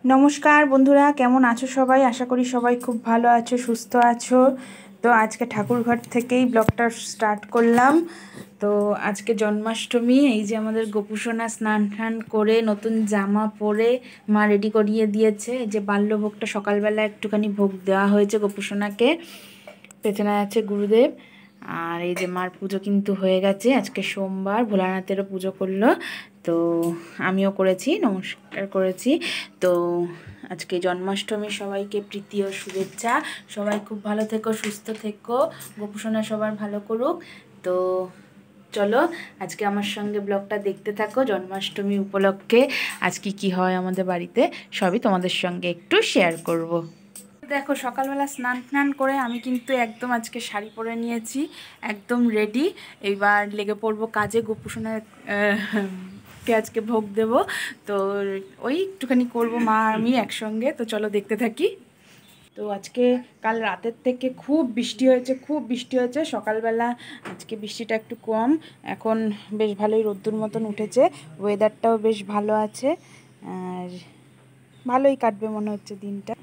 नमस्कार बंधुरा केमन आछो सबाई आशा करी सबाई खूब भालो आछो सुस्थ आछो। तो आज के ठाकुर घर थेकेई ब्लगटा स्टार्ट करलाम। तो आज के जन्माष्टमी এই যে আমাদের গোপুসোনা স্নান টান করে নতুন জামা পরে মা রেডি করিয়ে দিয়েছে। এই যে বাল্যভোগটা সকালবেলা একটুখানি ভোগ দেওয়া হয়েছে গোপুসোনাকে। পেছনে আছে গুরুদেব। আর এই যে মার পুজো কিন্তু হয়ে গেছে। আজকে সোমবার ভোলানাথেরও পুজো করলো। তো আমিও করেছি, নমস্কার করেছি। তো আজকে জন্মাষ্টমী সবাইকে প্রীতি ও শুভেচ্ছা। সবাই খুব ভালো থেকো, সুস্থ থেকো, গোপুসোনা সবার ভালো করুক। তো চলো আজকে আমার সঙ্গে ব্লগটা দেখতে থাকো। জন্মাষ্টমী উপলক্ষে আজকে কি হয় আমাদের বাড়িতে সবই তোমাদের সঙ্গে একটু শেয়ার করব। দেখো সকালবেলা স্নান টান করে আমি কিন্তু একদম আজকে শাড়ি পরে নিয়েছি, একদম রেডি। এইবার লেগে পড়বো কাজে। গোপুসোনার কে আজকে ভোগ দেব। তো ওই একটুখানি করবো মা আমি একসঙ্গে। তো চলো দেখতে থাকি। তো আজকে কাল রাতের থেকে খুব বৃষ্টি হয়েছে, খুব বৃষ্টি হয়েছে সকালবেলা। আজকে বৃষ্টিটা একটু কম, এখন বেশ ভালোই রোদ্দুর মতন উঠেছে। ওয়েদারটাও বেশ ভালো আছে, আর ভালোই কাটবে মনে হচ্ছে দিনটা।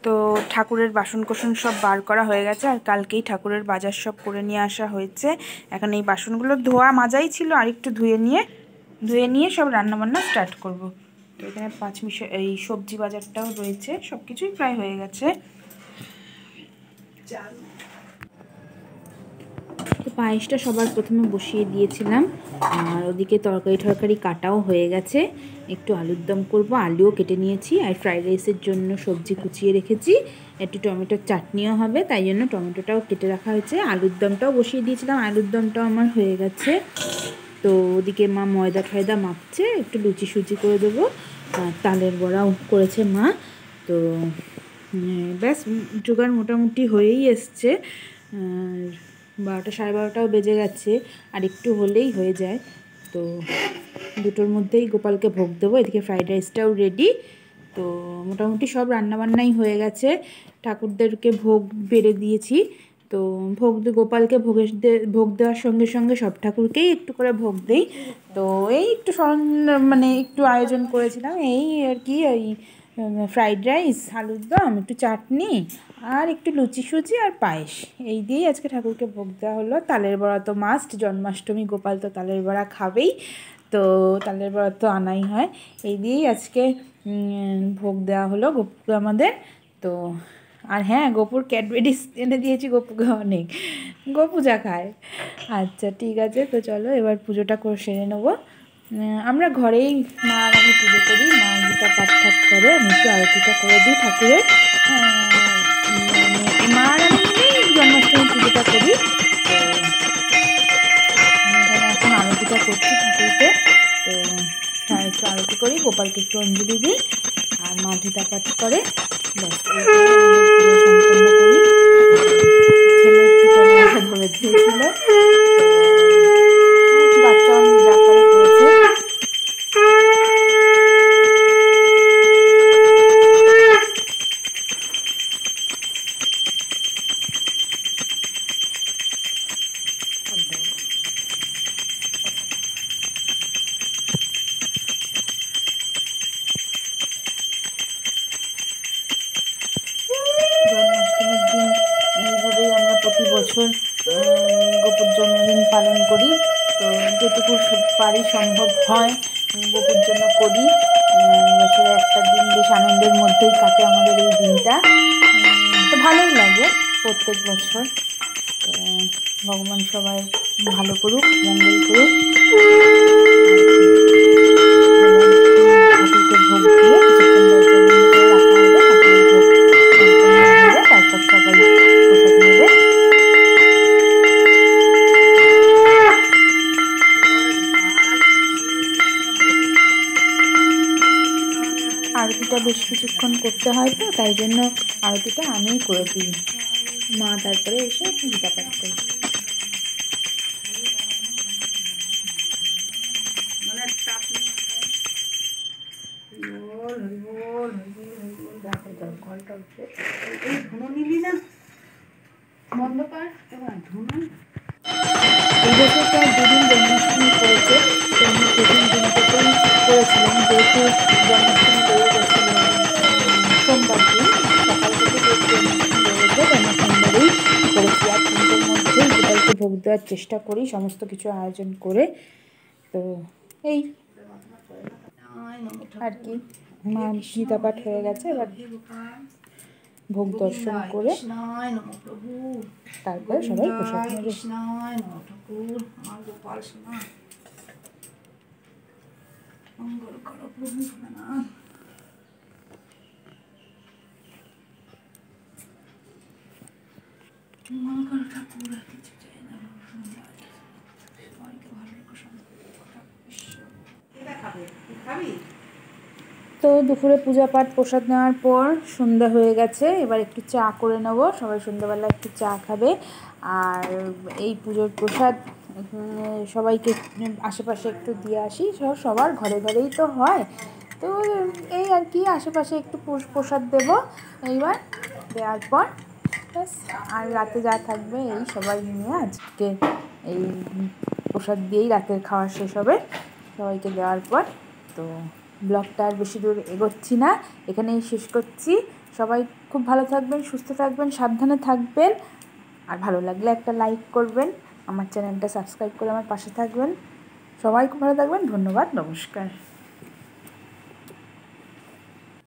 তো ঠাকুরের বাসন কোসন সব বার করা হয়ে গেছে, আর কালকেই ঠাকুরের বাজার সব করে নিয়ে আসা হয়েছে। এখন এই বাসনগুলো ধোয়া মাজাই ছিল, আর একটু ধুয়ে নিয়ে সব রান্নাবান্না স্টার্ট করব। তো এখানে পাঁচমিশা এই সবজি বাজারটাও রয়েছে, সব কিছুই প্রায় হয়ে গেছে। তো পায়েসটা সবার প্রথমে বসিয়ে দিয়েছিলাম, আর ওদিকে তরকারি কাটাও হয়ে গেছে। একটু আলুর দম করবো, আলুও কেটে নিয়েছি, আর ফ্রাইড রাইসের জন্য সবজি কুচিয়ে রেখেছি। একটু টমেটোর চাটনিও হবে, তাই জন্য টমেটোটাও কেটে রাখা হয়েছে। আলুর দমটাও বসিয়ে দিয়েছিলাম, আলুর দমটাও আমার হয়ে গেছে। তো ওদিকে মা ময়দা ঠয়দা মাখছে, একটু লুচি সুচি করে দেবো। আর তালের বড়াও করেছে মা। তো ব্যাস জোগাড় মোটামুটি হয়েই এসছে। 12টা সাড়ে 12টাও বেজে গেছে, আর একটু হলেই হয়ে যায়। তো দুটোর মধ্যেই গোপালকে ভোগ দেবো। এদিকে ফ্রাইড রাইসটাও রেডি। তো মোটামুটি সব রান্নাবান্নাই হয়ে গেছে। ঠাকুরদেরকে ভোগ বেড়ে দিয়েছি। তো গোপালকে ভোগ দেওয়ার সঙ্গে সঙ্গে সব ঠাকুরকেই একটু করে ভোগ দেই। তো এই একটু মানে একটু আয়োজন করেছিলাম, এই আর কি, ওই ফ্রাইড রাইস, আলুর দম, একটু চাটনি, আর একটু লুচি সুচি আর পায়েস, এই দিয়েই আজকে ঠাকুরকে ভোগ দেওয়া হলো। তালের বড়া তো মাস্ট, জন্মাষ্টমী, গোপাল তো তালের বড়া খাবেই। তো তালের বড়া তো আনাই হয়। এই দিয়েই আজকে ভোগ দেওয়া হলো গোপুকে আমাদের। তো আর হ্যাঁ, গোপুর ক্যাডবেরিজ এনে দিয়েছি, গোপুকে অনেক, গোপু যা খায়। আচ্ছা ঠিক আছে, তো চলো এবার পুজোটা করে সেরে নেবো। আমরা ঘরেই মা আর আমি পুজো করি। মা গীতা পাঠ করে, আমি একটু আরতিটা করে দিই ঠাকুরের। মা আর আমি মিলেই জন্মাষ্টমী পুজোটা করি। তো আমি এখানে এখন আরতিটা করছি ঠাকুরকে। তো হ্যাঁ, একটু আরতি করি, গোপালকে একটু অঞ্জলি দিই, আর মা গীতা পাঠ করে। ব্যাস সম্পন্ন করি। ছেলে একটু ধরে দিয়েছিল, বাচ্চা যা করে করেছে। জন্মাষ্টমীর দিন এইভাবেই আমরা প্রতি বছর গোপুর জন্মদিন পালন করি। তো যেটুকু পারি সম্ভব হয় গোপুর জন্য করি। বছরে একটা দিন বেশ আনন্দের মধ্যেই কাটে আমাদের এই দিনটা। তো ভালোই লাগে প্রত্যেক বছর। ভগবান সবাই ভালো করুক, মঙ্গল করুক। ঠাকুরকে ভোগ দিয়ে কিছুক্ষণ দরজা বন্ধ করে রাখা হবে। ঠাকুরের ভোগ সম্পন্ন হলে তারপর সবাই প্রসাদ নেবে। আরতিটা বেশ কিছুক্ষণ করতে হয়, তো তাই জন্য আরতিটা আমিই করে দিই। মা তারপরে এসে গীতা পাঠ করি। এই বছর প্রায় 2 দিন জন্মাষ্টমী পড়েছে, তো আমি প্রথম দিনটাতেই করেছিলাম, যেহেতু জন্মাষ্টমী লেগে গেছিলো সোমবার দিন সকাল থেকে, যেহেতু জন্মাষ্টমী লেগে গেছে তো আমি সোমবারেই করেছি। আর 3টের মধ্যেই গোপালকে ভোগ দেওয়ার চেষ্টা করি সমস্ত কিছু আয়োজন করে। তো এই আর কি, মা গীতা পাঠ হয়ে গেছে, এবার ভোগ দর্শন করে তারপরে সবাই প্রসাদ নেবে। তো দুপুরে পূজা পাঠ প্রসাদ নেওয়ার পর সন্ধ্যা হয়ে গেছে, এবার একটু চা করে নেবো, সবাই সন্ধ্যাবেলা একটু চা খাবে। আর এই পুজোর প্রসাদ সবাইকে আশেপাশে একটু দিয়ে আসি, সবার ঘরে ঘরেই তো হয়, তো এই আর কি আশেপাশে একটু প্রসাদ দেবো এইবার, দেওয়ার পর ব্যাস। আর রাতে যা থাকবে এই সবাই নিয়ে আজকে এই প্রসাদ দিয়েই রাতের খাওয়া শেষ হবে সবাইকে দেওয়ার পর। তো ব্লগটা আর বেশি দূর এগোচ্ছি না, এখানেই শেষ করছি। সবাই খুব ভালো থাকবেন, সুস্থ থাকবেন, সাবধানে থাকবেন। আর ভালো লাগলে একটা লাইক করবেন, আমার চ্যানেলটা সাবস্ক্রাইব করে আমার পাশে থাকবেন। সবাই খুব ভালো থাকবেন, ধন্যবাদ, নমস্কার।